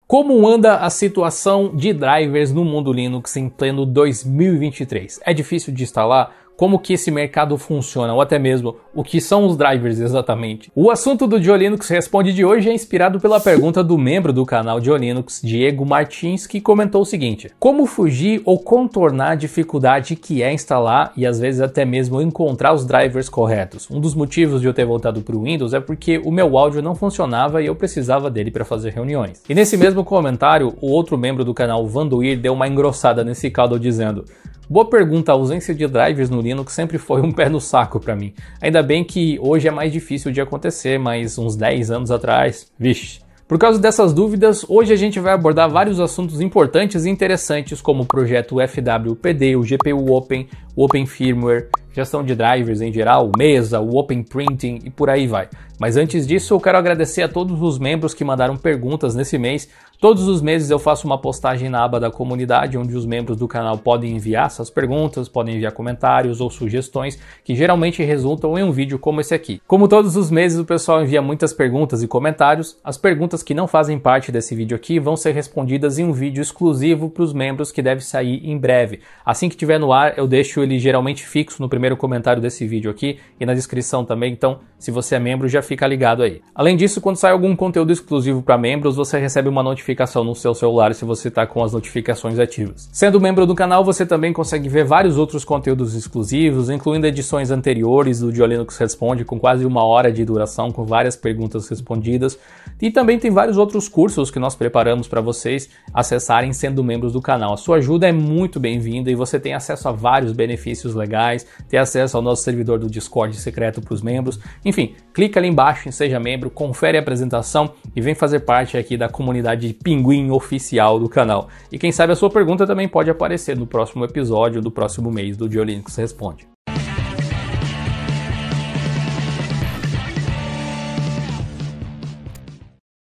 Como anda a situação de drivers no mundo Linux em pleno 2023? É difícil de instalar? Como que esse mercado funciona, ou até mesmo o que são os drivers exatamente? O assunto do GeoLinux Responde de hoje é inspirado pela pergunta do membro do canal GeoLinux, Diego Martins, que comentou o seguinte: como fugir ou contornar a dificuldade que é instalar e às vezes até mesmo encontrar os drivers corretos? Um dos motivos de eu ter voltado para o Windows é porque o meu áudio não funcionava e eu precisava dele para fazer reuniões. E nesse mesmo comentário, o outro membro do canal, Vandoir, deu uma engrossada nesse caldo dizendo: boa pergunta, a ausência de drivers no Linux sempre foi um pé no saco para mim. Ainda bem que hoje é mais difícil de acontecer, mas uns 10 anos atrás, vixe. Por causa dessas dúvidas, hoje a gente vai abordar vários assuntos importantes e interessantes, como o projeto FWPD, o GPU Open, o Open Firmware, gestão de drivers em geral, o Mesa, o Open Printing e por aí vai. Mas antes disso, eu quero agradecer a todos os membros que mandaram perguntas nesse mês. Todos os meses eu faço uma postagem na aba da comunidade, onde os membros do canal podem enviar suas perguntas, podem enviar comentários ou sugestões, que geralmente resultam em um vídeo como esse aqui. Como todos os meses o pessoal envia muitas perguntas e comentários, as perguntas que não fazem parte desse vídeo aqui vão ser respondidas em um vídeo exclusivo para os membros que deve sair em breve. Assim que estiver no ar, eu deixo ele geralmente fixo no primeiro comentário desse vídeo aqui e na descrição também, então se você é membro já fica ligado aí. Além disso, quando sai algum conteúdo exclusivo para membros, você recebe uma notificação no seu celular se você está com as notificações ativas. Sendo membro do canal, você também consegue ver vários outros conteúdos exclusivos, incluindo edições anteriores do GeoLinux Responde, com quase 1 hora de duração, com várias perguntas respondidas. E também tem vários outros cursos que nós preparamos para vocês acessarem sendo membros do canal. A sua ajuda é muito bem-vinda e você tem acesso a vários benefícios legais, tem acesso ao nosso servidor do Discord secreto para os membros. Enfim, clica ali embaixo em Seja Membro, confere a apresentação e vem fazer parte aqui da comunidade Pinguim oficial do canal. E quem sabe a sua pergunta também pode aparecer no próximo episódio do próximo mês do GeoLinux Responde.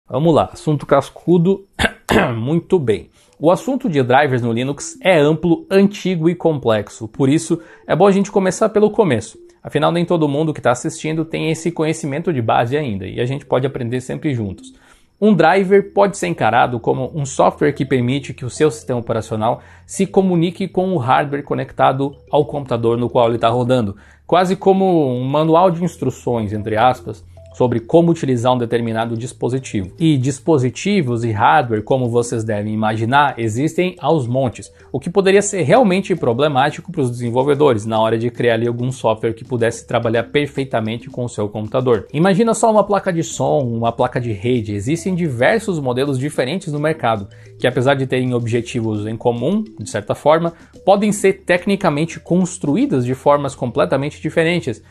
Vamos lá, assunto cascudo. Muito bem. O assunto de drivers no Linux é amplo, antigo e complexo, por isso é bom a gente começar pelo começo. Afinal, nem todo mundo que está assistindo tem esse conhecimento de base ainda, e a gente pode aprender sempre juntos. Um driver pode ser encarado como um software que permite que o seu sistema operacional se comunique com o hardware conectado ao computador no qual ele está rodando, quase como um manual de instruções, entre aspas, sobre como utilizar um determinado dispositivo. E dispositivos e hardware, como vocês devem imaginar, existem aos montes, o que poderia ser realmente problemático para os desenvolvedores na hora de criar ali algum software que pudesse trabalhar perfeitamente com o seu computador. Imagina só uma placa de som, uma placa de rede. Existem diversos modelos diferentes no mercado, que apesar de terem objetivos em comum, de certa forma, podem ser tecnicamente construídas de formas completamente diferentes.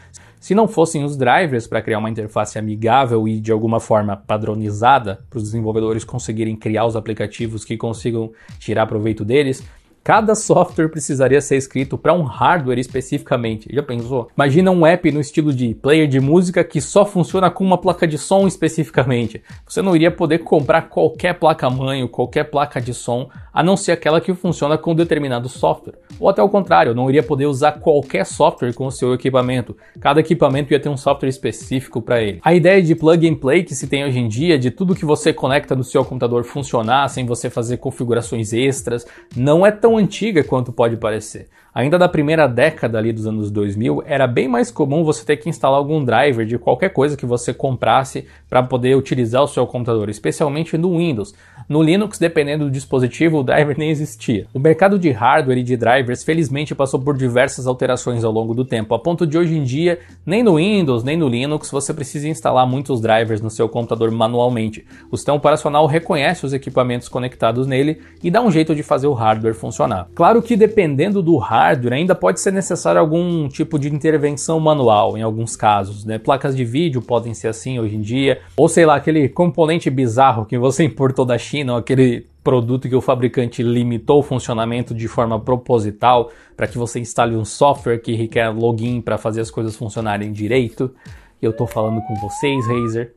Se não fossem os drivers para criar uma interface amigável e de alguma forma padronizada para os desenvolvedores conseguirem criar os aplicativos que consigam tirar proveito deles, cada software precisaria ser escrito para um hardware especificamente. Já pensou? Imagina um app no estilo de player de música que só funciona com uma placa de som especificamente. Você não iria poder comprar qualquer placa-mãe ou qualquer placa de som, a não ser aquela que funciona com determinado software. Ou até o contrário, não iria poder usar qualquer software com o seu equipamento. Cada equipamento ia ter um software específico para ele. A ideia de plug and play que se tem hoje em dia, de tudo que você conecta no seu computador funcionar sem você fazer configurações extras, não é tão antiga quanto pode parecer. Ainda da primeira década ali dos anos 2000, era bem mais comum você ter que instalar algum driver de qualquer coisa que você comprasse para poder utilizar o seu computador, especialmente no Windows. No Linux, dependendo do dispositivo, o driver nem existia. O mercado de hardware e de drivers, felizmente, passou por diversas alterações ao longo do tempo, a ponto de hoje em dia, nem no Windows, nem no Linux, você precisa instalar muitos drivers no seu computador manualmente. O sistema operacional reconhece os equipamentos conectados nele e dá um jeito de fazer o hardware funcionar. Claro que dependendo do hardware, ainda pode ser necessário algum tipo de intervenção manual em alguns casos, né? Placas de vídeo podem ser assim hoje em dia, ou sei lá, aquele componente bizarro que você importou da China, ou aquele produto que o fabricante limitou o funcionamento de forma proposital para que você instale um software que requer login para fazer as coisas funcionarem direito. Eu tô falando com vocês, Razer.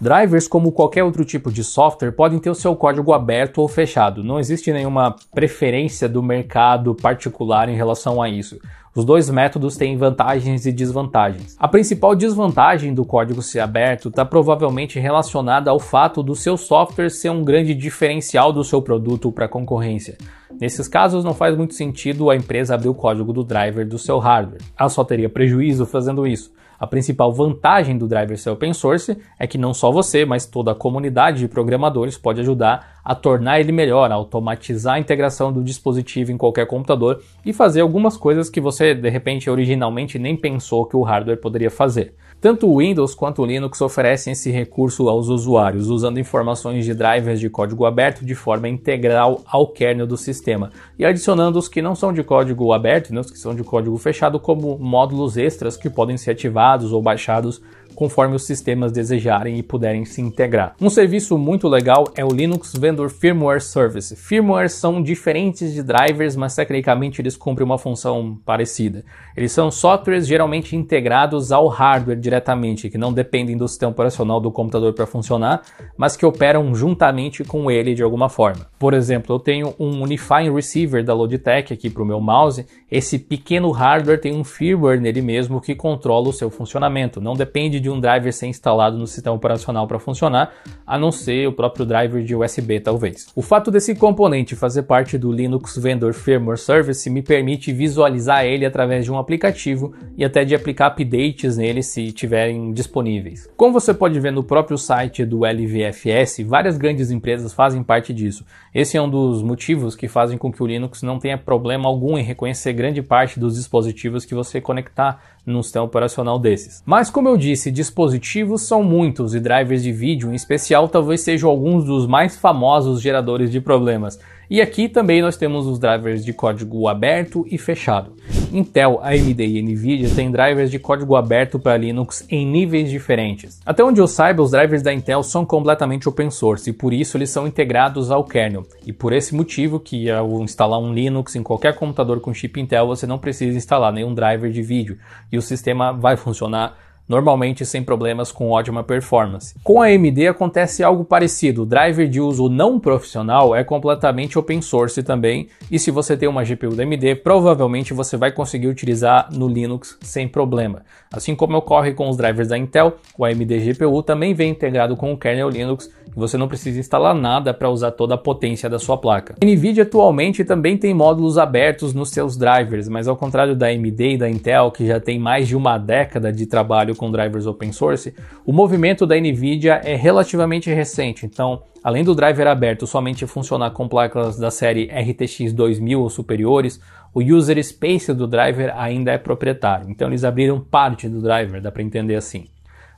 Drivers, como qualquer outro tipo de software, podem ter o seu código aberto ou fechado. Não existe nenhuma preferência do mercado particular em relação a isso. Os dois métodos têm vantagens e desvantagens. A principal desvantagem do código ser aberto está provavelmente relacionada ao fato do seu software ser um grande diferencial do seu produto para a concorrência. Nesses casos, não faz muito sentido a empresa abrir o código do driver do seu hardware. Ela só teria prejuízo fazendo isso. A principal vantagem do driver ser open source é que não só você, mas toda a comunidade de programadores pode ajudar a tornar ele melhor, a automatizar a integração do dispositivo em qualquer computador e fazer algumas coisas que você, de repente, originalmente nem pensou que o hardware poderia fazer. Tanto o Windows quanto o Linux oferecem esse recurso aos usuários, usando informações de drivers de código aberto de forma integral ao kernel do sistema, e adicionando os que não são de código aberto, os que são de código fechado, como módulos extras que podem ser ativados ou baixados conforme os sistemas desejarem e puderem se integrar. Um serviço muito legal é o Linux Vendor Firmware Service. Firmwares são diferentes de drivers, mas tecnicamente eles cumprem uma função parecida. Eles são softwares geralmente integrados ao hardware diretamente, que não dependem do sistema operacional do computador para funcionar, mas que operam juntamente com ele de alguma forma. Por exemplo, eu tenho um Unifying Receiver da Logitech aqui para o meu mouse. Esse pequeno hardware tem um firmware nele mesmo que controla o seu funcionamento. Não depende de um driver ser instalado no sistema operacional para funcionar, a não ser o próprio driver de USB talvez. O fato desse componente fazer parte do Linux Vendor Firmware Service me permite visualizar ele através de um aplicativo e até de aplicar updates nele se tiverem disponíveis. Como você pode ver no próprio site do LVFS, várias grandes empresas fazem parte disso. Esse é um dos motivos que fazem com que o Linux não tenha problema algum em reconhecer grande parte dos dispositivos que você conectar num sistema operacional desses. Mas como eu disse, dispositivos são muitos e drivers de vídeo em especial talvez sejam alguns dos mais famosos geradores de problemas. E aqui também nós temos os drivers de código aberto e fechado. Intel, AMD e Nvidia têm drivers de código aberto para Linux em níveis diferentes. Até onde eu saiba, os drivers da Intel são completamente open source e por isso eles são integrados ao kernel. E por esse motivo que ao instalar um Linux em qualquer computador com chip Intel, você não precisa instalar nenhum driver de vídeo e o sistema vai funcionar normalmente sem problemas com ótima performance. Com a AMD acontece algo parecido, o driver de uso não profissional é completamente open source também, e se você tem uma GPU da AMD, provavelmente você vai conseguir utilizar no Linux sem problema. Assim como ocorre com os drivers da Intel, o AMD GPU também vem integrado com o kernel Linux, e você não precisa instalar nada para usar toda a potência da sua placa. A Nvidia atualmente também tem módulos abertos nos seus drivers, mas ao contrário da AMD e da Intel, que já tem mais de uma década de trabalho com drivers open source, o movimento da Nvidia é relativamente recente, então além do driver aberto somente funcionar com placas da série RTX 2000 ou superiores, o user space do driver ainda é proprietário, então eles abriram parte do driver, dá para entender assim.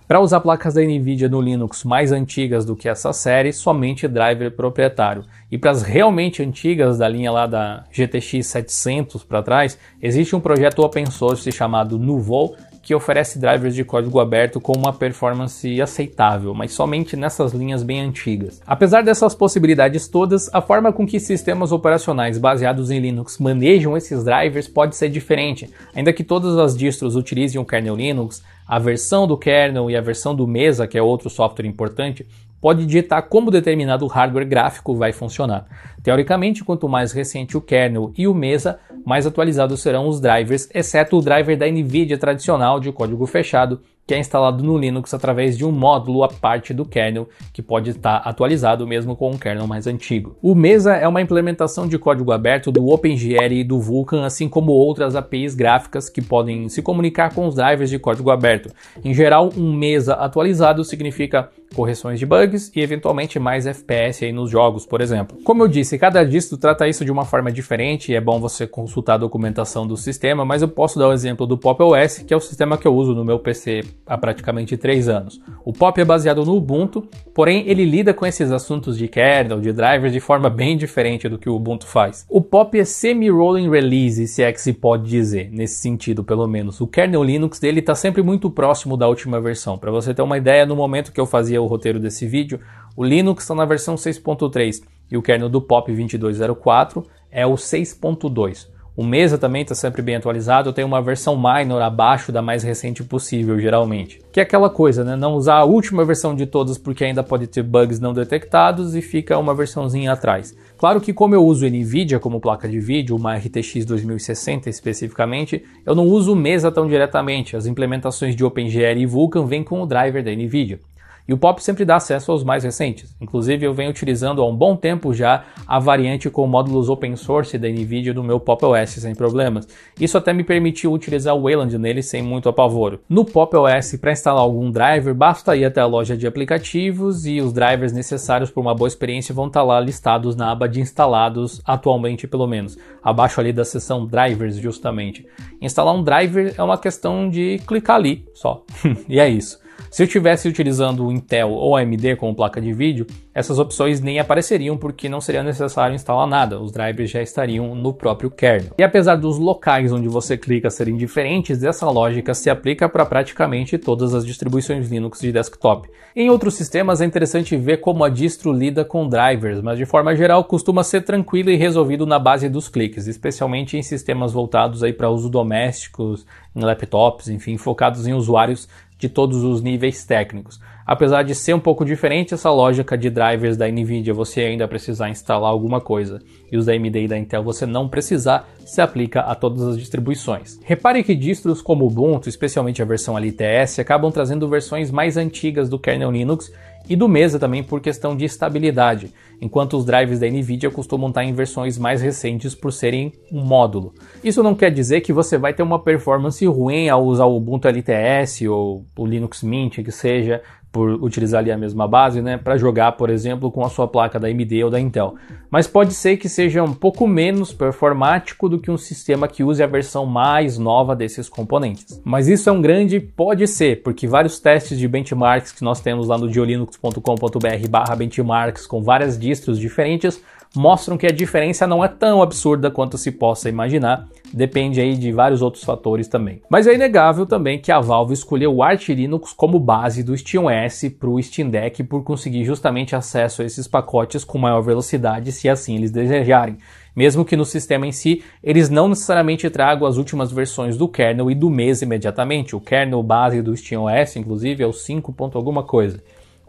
Para usar placas da Nvidia no Linux mais antigas do que essa série, somente driver proprietário. E para as realmente antigas da linha lá da GTX 700 para trás, existe um projeto open source chamado Nouveau, que oferece drivers de código aberto com uma performance aceitável, mas somente nessas linhas bem antigas. Apesar dessas possibilidades todas, a forma com que sistemas operacionais baseados em Linux manejam esses drivers pode ser diferente. Ainda que todas as distros utilizem o kernel Linux, a versão do kernel e a versão do Mesa, que é outro software importante, pode ditar como determinado hardware gráfico vai funcionar. Teoricamente, quanto mais recente o kernel e o Mesa, mais atualizados serão os drivers, exceto o driver da Nvidia tradicional de código fechado, que é instalado no Linux através de um módulo à parte do kernel, que pode estar atualizado mesmo com um kernel mais antigo. O Mesa é uma implementação de código aberto do OpenGL e do Vulkan, assim como outras APIs gráficas que podem se comunicar com os drivers de código aberto. Em geral, um Mesa atualizado significa correções de bugs e eventualmente mais FPS aí nos jogos, por exemplo. Como eu disse, cada distro trata isso de uma forma diferente e é bom você consultar a documentação do sistema, mas eu posso dar o exemplo do Pop! OS, que é o sistema que eu uso no meu PC há praticamente 3 anos. O Pop é baseado no Ubuntu, porém ele lida com esses assuntos de kernel, de drivers de forma bem diferente do que o Ubuntu faz. O Pop é semi-rolling release, se é que se pode dizer, nesse sentido pelo menos. O kernel Linux dele está sempre muito próximo da última versão. Para você ter uma ideia, no momento que eu fazia o roteiro desse vídeo, o Linux está na versão 6.3 e o kernel do Pop 2204 é o 6.2. O Mesa também está sempre bem atualizado, eu tenho uma versão minor abaixo da mais recente possível, geralmente. Que é aquela coisa, né? Não usar a última versão de todas porque ainda pode ter bugs não detectados e fica uma versãozinha atrás. Claro que como eu uso NVIDIA como placa de vídeo, uma RTX 2060 especificamente, eu não uso o Mesa tão diretamente. As implementações de OpenGL e Vulkan vêm com o driver da NVIDIA. E o POP sempre dá acesso aos mais recentes. Inclusive eu venho utilizando há um bom tempo já a variante com módulos open source da NVIDIA do meu Pop! OS sem problemas. Isso até me permitiu utilizar o Wayland nele sem muito apavoro. No Pop! OS, para instalar algum driver, basta ir até a loja de aplicativos e os drivers necessários para uma boa experiência vão estar lá listados na aba de instalados, atualmente pelo menos, abaixo ali da seção drivers justamente. Instalar um driver é uma questão de clicar ali só, e é isso. Se eu estivesse utilizando o Intel ou AMD como placa de vídeo, essas opções nem apareceriam porque não seria necessário instalar nada, os drivers já estariam no próprio kernel. E apesar dos locais onde você clica serem diferentes, essa lógica se aplica para praticamente todas as distribuições Linux de desktop. Em outros sistemas é interessante ver como a distro lida com drivers, mas de forma geral costuma ser tranquilo e resolvido na base dos cliques, especialmente em sistemas voltados aí para uso domésticos, em laptops, enfim, focados em usuários de todos os níveis técnicos. Apesar de ser um pouco diferente essa lógica de drivers da NVIDIA, você ainda precisar instalar alguma coisa, e os da AMD e da Intel você não precisar, se aplica a todas as distribuições. Repare que distros como Ubuntu, especialmente a versão LTS, acabam trazendo versões mais antigas do kernel Linux e do Mesa também por questão de estabilidade, enquanto os drivers da NVIDIA costumam estar em versões mais recentes por serem um módulo. Isso não quer dizer que você vai ter uma performance ruim ao usar o Ubuntu LTS ou o Linux Mint, que seja, por utilizar ali a mesma base, né, para jogar, por exemplo, com a sua placa da AMD ou da Intel. Mas pode ser que seja um pouco menos performático do que um sistema que use a versão mais nova desses componentes. Mas isso é um grande pode ser, porque vários testes de benchmarks que nós temos lá no geolinux.com.br/benchmarks com várias distros diferentes mostram que a diferença não é tão absurda quanto se possa imaginar, depende aí de vários outros fatores também. Mas é inegável também que a Valve escolheu o Arch Linux como base do SteamOS para o Steam Deck por conseguir justamente acesso a esses pacotes com maior velocidade, se assim eles desejarem. Mesmo que no sistema em si, eles não necessariamente tragam as últimas versões do kernel e do Mesa imediatamente. O kernel base do SteamOS, inclusive, é o 5. alguma coisa.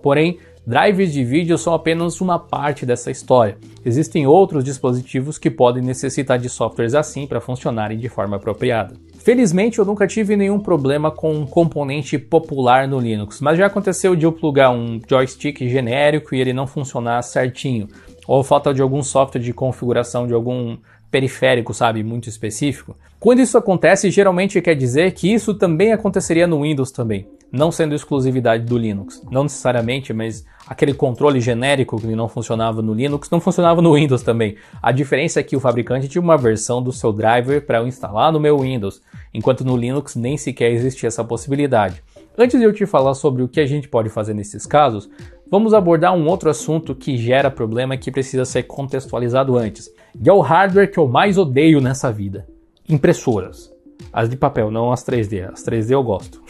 Porém, drivers de vídeo são apenas uma parte dessa história. Existem outros dispositivos que podem necessitar de softwares assim para funcionarem de forma apropriada. Felizmente eu nunca tive nenhum problema com um componente popular no Linux, mas já aconteceu de eu plugar um joystick genérico e ele não funcionar certinho, ou falta de algum software de configuração de algum periférico, sabe, muito específico. Quando isso acontece, geralmente quer dizer que isso também aconteceria no Windows também, não sendo exclusividade do Linux. Não necessariamente, mas aquele controle genérico que não funcionava no Linux, não funcionava no Windows também. A diferença é que o fabricante tinha uma versão do seu driver para eu instalar no meu Windows, enquanto no Linux nem sequer existia essa possibilidade. Antes de eu te falar sobre o que a gente pode fazer nesses casos, vamos abordar um outro assunto que gera problema e que precisa ser contextualizado antes. E é o hardware que eu mais odeio nessa vida. Impressoras. As de papel, não as 3D. As 3D eu gosto.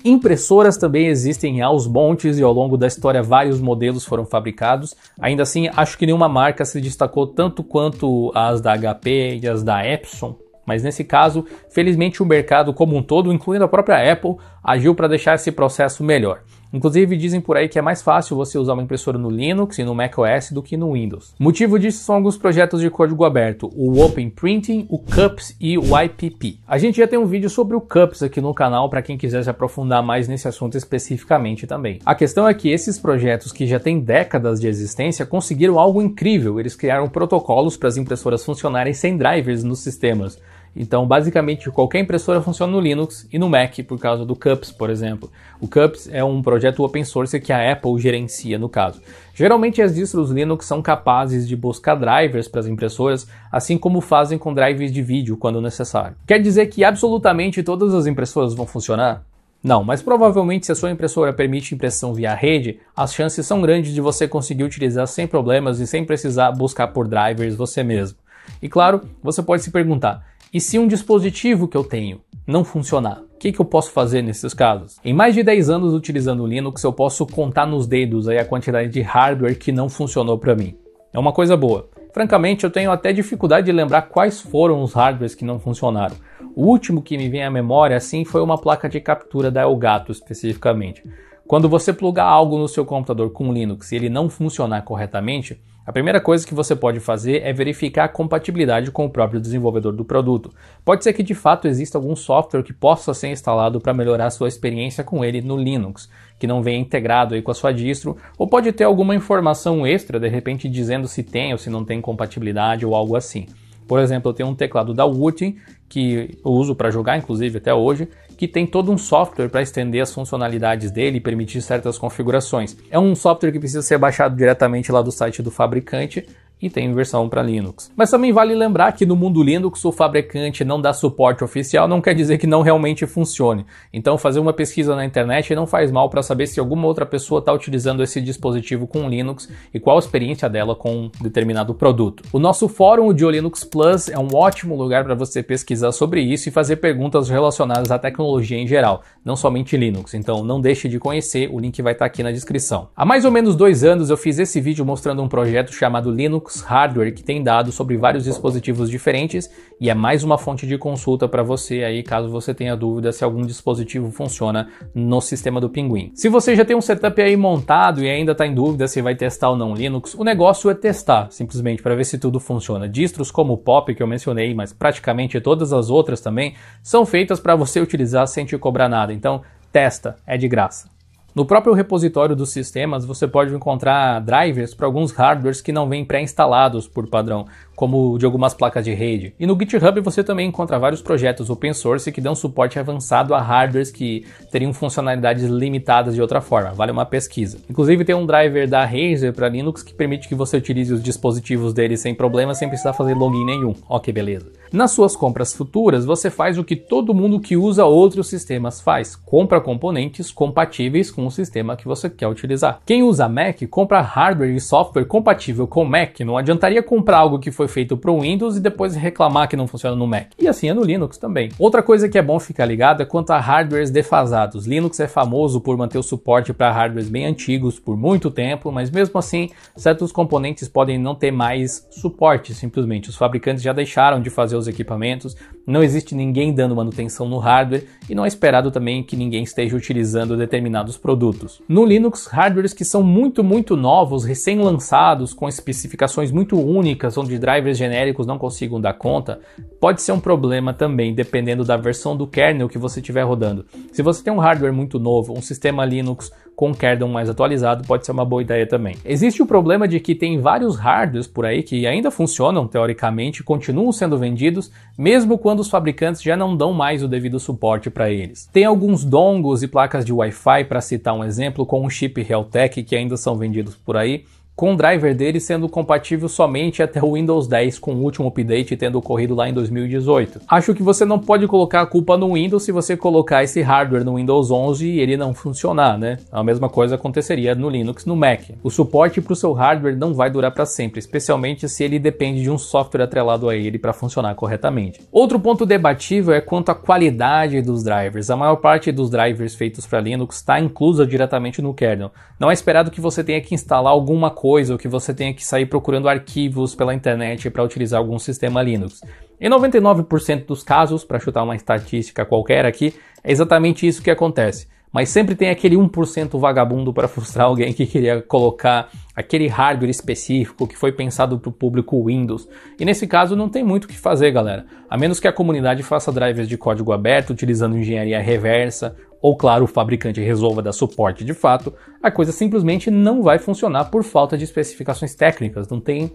Impressoras também existem aos montes e ao longo da história vários modelos foram fabricados. Ainda assim, acho que nenhuma marca se destacou tanto quanto as da HP e as da Epson. Mas nesse caso, felizmente o mercado como um todo, incluindo a própria Apple, agiu para deixar esse processo melhor. Inclusive dizem por aí que é mais fácil você usar uma impressora no Linux e no macOS do que no Windows. Motivo disso são alguns projetos de código aberto, o Open Printing, o CUPS e o IPP. A gente já tem um vídeo sobre o CUPS aqui no canal para quem quiser se aprofundar mais nesse assunto especificamente também. A questão é que esses projetos que já têm décadas de existência conseguiram algo incrível, eles criaram protocolos para as impressoras funcionarem sem drivers nos sistemas. Então, basicamente, qualquer impressora funciona no Linux e no Mac por causa do CUPS, por exemplo. O CUPS é um projeto open source que a Apple gerencia, no caso. Geralmente, as distros Linux são capazes de buscar drivers para as impressoras, assim como fazem com drivers de vídeo, quando necessário. Quer dizer que absolutamente todas as impressoras vão funcionar? Não, mas provavelmente se a sua impressora permite impressão via rede, as chances são grandes de você conseguir utilizar sem problemas e sem precisar buscar por drivers você mesmo. E claro, você pode se perguntar, e se um dispositivo que eu tenho não funcionar? O que eu posso fazer nesses casos? Em mais de 10 anos utilizando o Linux, eu posso contar nos dedos aí a quantidade de hardware que não funcionou para mim. É uma coisa boa. Francamente, eu tenho até dificuldade de lembrar quais foram os hardwares que não funcionaram. O último que me vem à memória, assim, foi uma placa de captura da Elgato, especificamente. Quando você plugar algo no seu computador com Linux e ele não funcionar corretamente, a primeira coisa que você pode fazer é verificar a compatibilidade com o próprio desenvolvedor do produto. Pode ser que de fato exista algum software que possa ser instalado para melhorar a sua experiência com ele no Linux, que não venha integrado aí com a sua distro, ou pode ter alguma informação extra, de repente dizendo se tem ou se não tem compatibilidade ou algo assim. Por exemplo, eu tenho um teclado da Wooting, que eu uso para jogar, inclusive até hoje, que tem todo um software para estender as funcionalidades dele e permitir certas configurações. É um software que precisa ser baixado diretamente lá do site do fabricante e tem versão para Linux. Mas também vale lembrar que no mundo Linux o fabricante não dá suporte oficial, não quer dizer que não realmente funcione. Então fazer uma pesquisa na internet não faz mal para saber se alguma outra pessoa está utilizando esse dispositivo com Linux e qual a experiência dela com um determinado produto. O nosso fórum, o GeoLinux Plus, é um ótimo lugar para você pesquisar sobre isso e fazer perguntas relacionadas à tecnologia em geral, não somente Linux. Então não deixe de conhecer, o link vai estar aqui na descrição. Há mais ou menos 2 anos eu fiz esse vídeo mostrando um projeto chamado Linux Hardware, que tem dados sobre vários dispositivos diferentes e é mais uma fonte de consulta para você aí, caso você tenha dúvida se algum dispositivo funciona no sistema do Pinguim. Se você já tem um setup aí montado e ainda está em dúvida se vai testar ou não Linux, o negócio é testar, simplesmente para ver se tudo funciona. Distros como o Pop, que eu mencionei, mas praticamente todas as outras também, são feitas para você utilizar sem te cobrar nada, então testa, é de graça. No próprio repositório dos sistemas, você pode encontrar drivers para alguns hardwares que não vêm pré-instalados por padrão, como de algumas placas de rede. E no GitHub você também encontra vários projetos open source que dão suporte avançado a hardwares que teriam funcionalidades limitadas de outra forma. Vale uma pesquisa. Inclusive tem um driver da Razer para Linux que permite que você utilize os dispositivos dele sem problema, sem precisar fazer login nenhum. Ó que beleza. Nas suas compras futuras, você faz o que todo mundo que usa outros sistemas faz. Compra componentes compatíveis com o sistema que você quer utilizar. Quem usa Mac, compra hardware e software compatível com o Mac. Não adiantaria comprar algo que foi feito para o Windows e depois reclamar que não funciona no Mac. E assim é no Linux também. Outra coisa que é bom ficar ligado é quanto a hardwares defasados. Linux é famoso por manter o suporte para hardwares bem antigos por muito tempo, mas mesmo assim, certos componentes podem não ter mais suporte, simplesmente. Os fabricantes já deixaram de fazer os equipamentos, não existe ninguém dando manutenção no hardware e não é esperado também que ninguém esteja utilizando determinados produtos. No Linux, hardwares que são muito novos, recém-lançados, com especificações muito únicas, onde drivers genéricos não consigam dar conta, pode ser um problema também, dependendo da versão do kernel que você estiver rodando. Se você tem um hardware muito novo, um sistema Linux com kernel mais atualizado, pode ser uma boa ideia também. Existe o problema de que tem vários hardwares por aí que ainda funcionam, teoricamente, continuam sendo vendidos, mesmo quando os fabricantes já não dão mais o devido suporte para eles. Tem alguns dongles e placas de Wi-Fi, para citar um exemplo, com um chip Realtek que ainda são vendidos por aí, com o driver dele sendo compatível somente até o Windows 10, com o último update tendo ocorrido lá em 2018. Acho que você não pode colocar a culpa no Windows se você colocar esse hardware no Windows 11 e ele não funcionar, né? A mesma coisa aconteceria no Linux, no Mac. O suporte para o seu hardware não vai durar para sempre, especialmente se ele depende de um software atrelado a ele para funcionar corretamente. Outro ponto debatível é quanto à qualidade dos drivers. A maior parte dos drivers feitos para Linux está inclusa diretamente no kernel. Não é esperado que você tenha que instalar alguma coisa ou que você tenha que sair procurando arquivos pela internet para utilizar algum sistema Linux. Em 99% dos casos, para chutar uma estatística qualquer aqui, é exatamente isso que acontece. Mas sempre tem aquele 1% vagabundo para frustrar alguém que queria colocar aquele hardware específico que foi pensado para o público Windows. E nesse caso não tem muito o que fazer, galera. A menos que a comunidade faça drivers de código aberto utilizando engenharia reversa, ou claro, o fabricante resolva dar suporte de fato, a coisa simplesmente não vai funcionar por falta de especificações técnicas. Não tem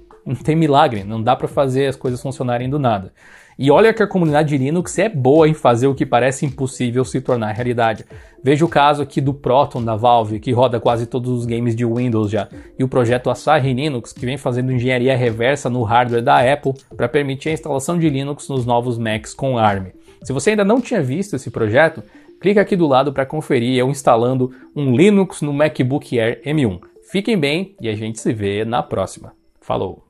milagre, não dá para fazer as coisas funcionarem do nada. E olha que a comunidade de Linux é boa em fazer o que parece impossível se tornar realidade. Veja o caso aqui do Proton da Valve, que roda quase todos os games de Windows já, e o projeto Asahi Linux, que vem fazendo engenharia reversa no hardware da Apple para permitir a instalação de Linux nos novos Macs com ARM. Se você ainda não tinha visto esse projeto, clica aqui do lado para conferir eu instalando um Linux no MacBook Air M1. Fiquem bem e a gente se vê na próxima. Falou!